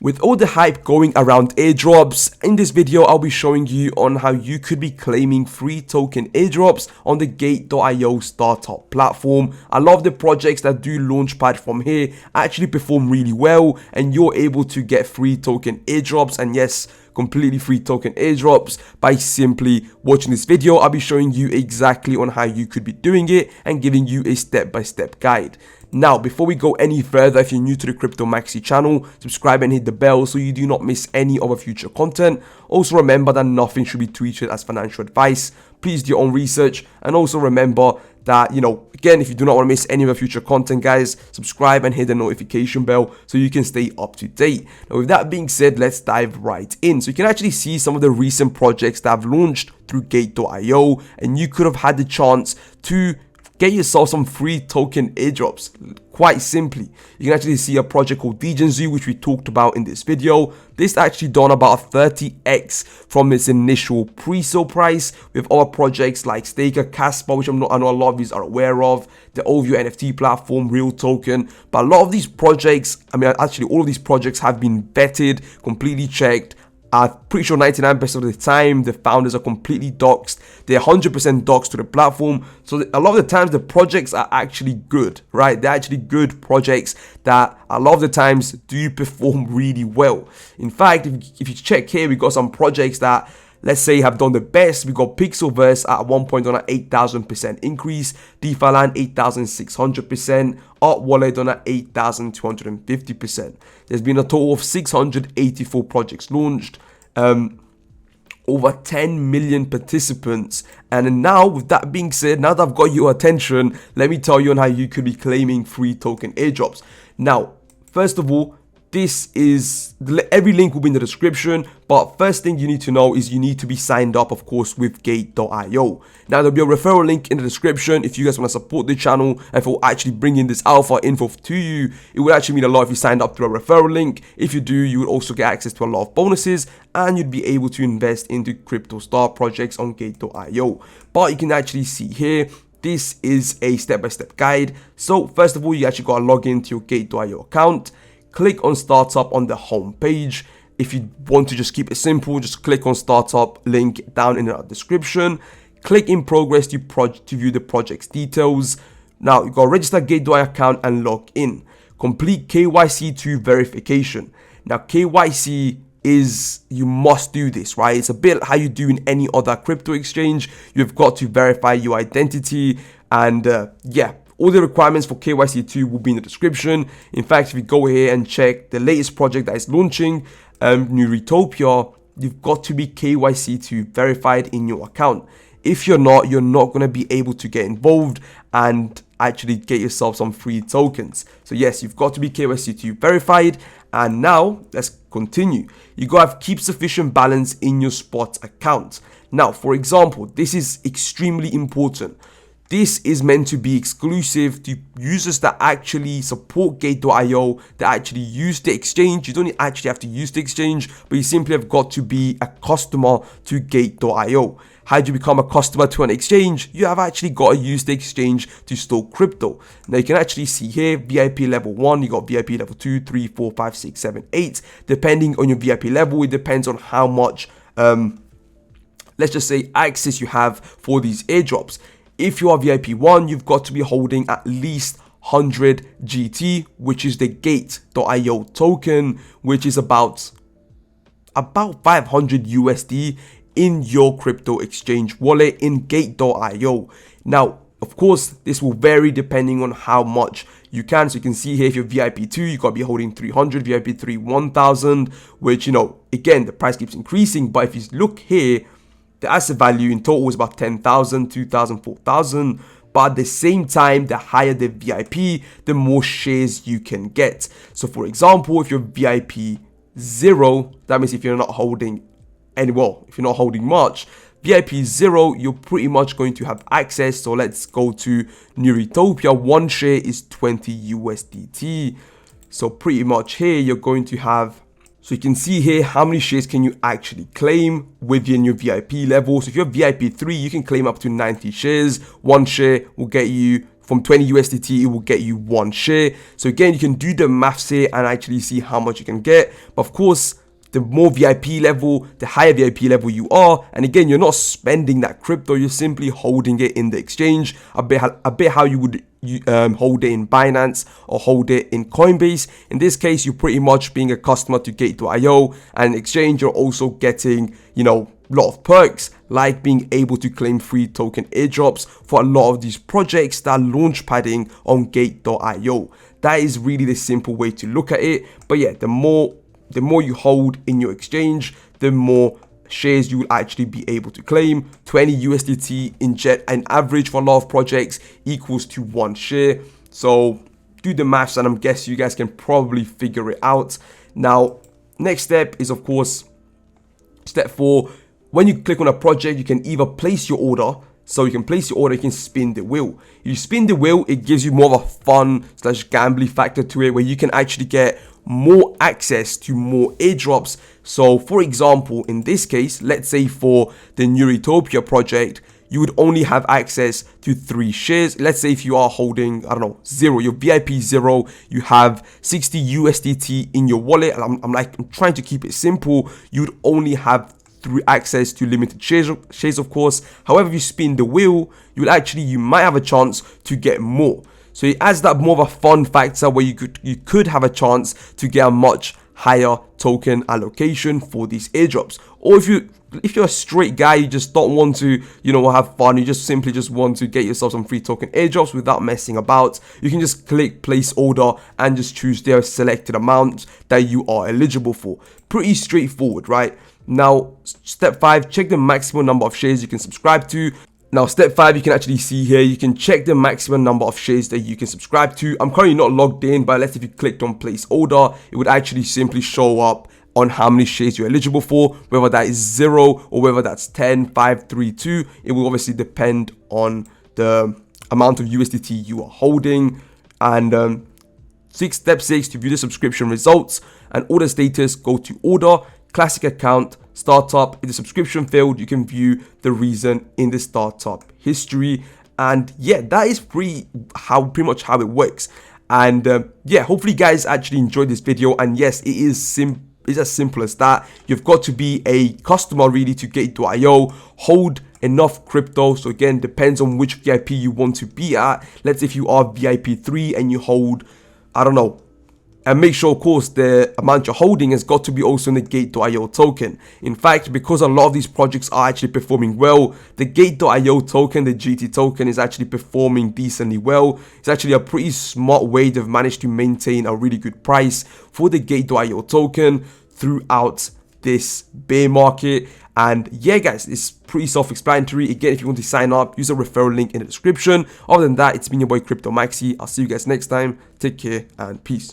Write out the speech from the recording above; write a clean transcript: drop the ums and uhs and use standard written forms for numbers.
With all the hype going around airdrops, in this video I'll be showing you on how you could be claiming free token airdrops on the Gate.io startup platform. A lot of the projects that do launchpad from here actually perform really well, and you're able to get free token airdrops, and yes, completely free token airdrops by simply watching this video. I'll be showing you exactly on how you could be doing it and giving you a step-by-step guide. Now, before we go any further, if you're new to the Crypto Maxi channel, subscribe and hit the bell so you do not miss any of our future content. Also remember that nothing should be treated as financial advice. Please do your own research, and also remember that, again, if you do not want to miss any of our future content, guys, subscribe and hit the notification bell so you can stay up to date. Now, with that being said, let's dive right in. So you can actually see some of the recent projects that have launched through Gate.io, and you could have had the chance to get yourself some free token airdrops. Quite simply, you can actually see a project called Degenzu, which we talked about in this video. This actually done about 30x from its initial pre-sale price, with other projects like Staker, Casper, which I know a lot of you are aware of, the Ovio NFT platform, Real Token. But a lot of these projects, actually all of these projects have been vetted, completely checked. I'm pretty sure 99% of the time the founders are completely doxed. They're 100% doxed to the platform. So a lot of the times the projects are actually good, right? They're actually good projects that a lot of the times do perform really well. In fact, if you check here, we got some projects that, let's say, have done the best. We got Pixelverse at one point on an 8,000% increase, DeFiLand 8,600%, Art Wallet on an 8,250%. There's been a total of 684 projects launched, over 10 million participants. And now, with that being said, now that I've got your attention, let me tell you on how you could be claiming free token airdrops. Now, first of all, every link will be in the description, but first thing you need to know is you need to be signed up, of course, with Gate.io. Now, there'll be a referral link in the description if you guys want to support the channel and for actually bringing this alpha info to you. It would actually mean a lot if you signed up through a referral link. If you do, you would also get access to a lot of bonuses, and you'd be able to invest into crypto star projects on Gate.io. But you can actually see here, this is a step-by-step guide. So first of all, you actually got to log into your Gate.io account. Click on startup on the home page. If you want to just keep it simple, just click on startup, link down in the description. Click in progress to view the project's details. Now you got to register Gate.io account and log in. Complete KYC2 verification. Now KYC is, you must do this, right? It's a bit how you do in any other crypto exchange. You've got to verify your identity, and all the requirements for KYC2 will be in the description. In fact, if you go here and check the latest project that is launching, Neuritopia, you've got to be KYC2 verified in your account. If you're not going to be able to get involved and actually get yourself some free tokens. So yes, you've got to be KYC2 verified. And now let's continue. You got to keep sufficient balance in your spot account. Now, for example, this is extremely important. This is meant to be exclusive to users that actually support Gate.io, that actually use the exchange. You don't actually have to use the exchange, but you simply have got to be a customer to Gate.io. How do you become a customer to an exchange? You have actually got to use the exchange to store crypto. Now you can actually see here, VIP level 1, you got VIP level 2, 3, 4, 5, 6, 7, 8. Depending on your VIP level, it depends on how much, let's just say, access you have for these airdrops. If you are VIP 1, you've got to be holding at least 100 GT, which is the Gate.io token, which is about 500 USD in your crypto exchange wallet in Gate.io. Now, of course, this will vary depending on how much you can. So you can see here, if you're VIP 2, you got to be holding 300, VIP 3, 1000, which, again, the price keeps increasing. But if you look here, the asset value in total is about 10,000, 2,000, 4,000. But at the same time, the higher the VIP, the more shares you can get. So for example, if you're VIP 0, that means if you're not holding if you're not holding much, VIP 0, you're pretty much going to have access. So let's go to Neuritopia. One share is 20 USDT. So pretty much here, you're going to have So you can see here how many shares can you actually claim within your VIP level. So if you're VIP 3, you can claim up to 90 shares. One share will get you from 20 USDT, it will get you 1 share. So again, you can do the maths here and actually see how much you can get. But of course, the more VIP level, the higher VIP level you are, and again, you're not spending that crypto, you're simply holding it in the exchange, a bit how you would hold it in Binance or hold it in Coinbase. In this case, you're pretty much being a customer to Gate.io, and in exchange, you're also getting, you know, a lot of perks, like being able to claim free token airdrops for a lot of these projects that are launch padding on Gate.io. That is really the simple way to look at it. But yeah, the more you hold in your exchange, the more shares you will actually be able to claim. 20 USDT in jet and average for a lot of projects equals to 1 share. So do the maths, and I'm guessing you guys can probably figure it out. Now, next step is, of course, step 4. When you click on a project, you can either place your order. So you can place your order, you can spin the wheel. If you spin the wheel, it gives you more of a fun / gambling factor to it, where you can actually get more access to more airdrops. So for example, in this case, let's say for the New Utopia project, you would only have access to 3 shares. Let's say if you are holding, I don't know, 0, your VIP 0, you have 60 USDT in your wallet. And I'm trying to keep it simple. You'd only have access to limited shares, of course. However, if you spin the wheel, you might have a chance to get more. So it adds that more of a fun factor where you could have a chance to get a much higher token allocation for these airdrops. Or if you're a straight guy, you just don't want to, you know, have fun, you just simply want to get yourself some free token airdrops without messing about, you can just click place order and just choose their selected amount that you are eligible for. Pretty straightforward, right? Now, step 5, check the maximum number of shares you can subscribe to. Now, step 5, you can actually see here, you can check the maximum number of shares that you can subscribe to. I'm currently not logged in, but let's say if you clicked on place order, it would actually simply show up on how many shares you're eligible for, whether that is 0 or whether that's 10, 5, 3, 2. It will obviously depend on the amount of USDT you are holding. And step 6, to view the subscription results and order status, go to order, classic account, startup. If the subscription failed, you can view the reason in the startup history. And yeah, that is pretty much how it works. And yeah, hopefully you guys actually enjoyed this video. And yes, it is as simple as that. You've got to be a customer really to Gate.io, hold enough crypto. So again, depends on which VIP you want to be at. Let's say if you are VIP 3 and you hold, I don't know, and make sure, of course, the amount you're holding has got to be also in the Gate.io token. In fact, because a lot of these projects are actually performing well, the Gate.io token, the GT token, is actually performing decently well. It's actually a pretty smart way they've managed to maintain a really good price for the Gate.io token throughout this bear market. And yeah, guys, it's pretty self-explanatory. Again, if you want to sign up, use a referral link in the description. Other than that, it's been your boy Cryptomaxi. I'll see you guys next time. Take care and peace.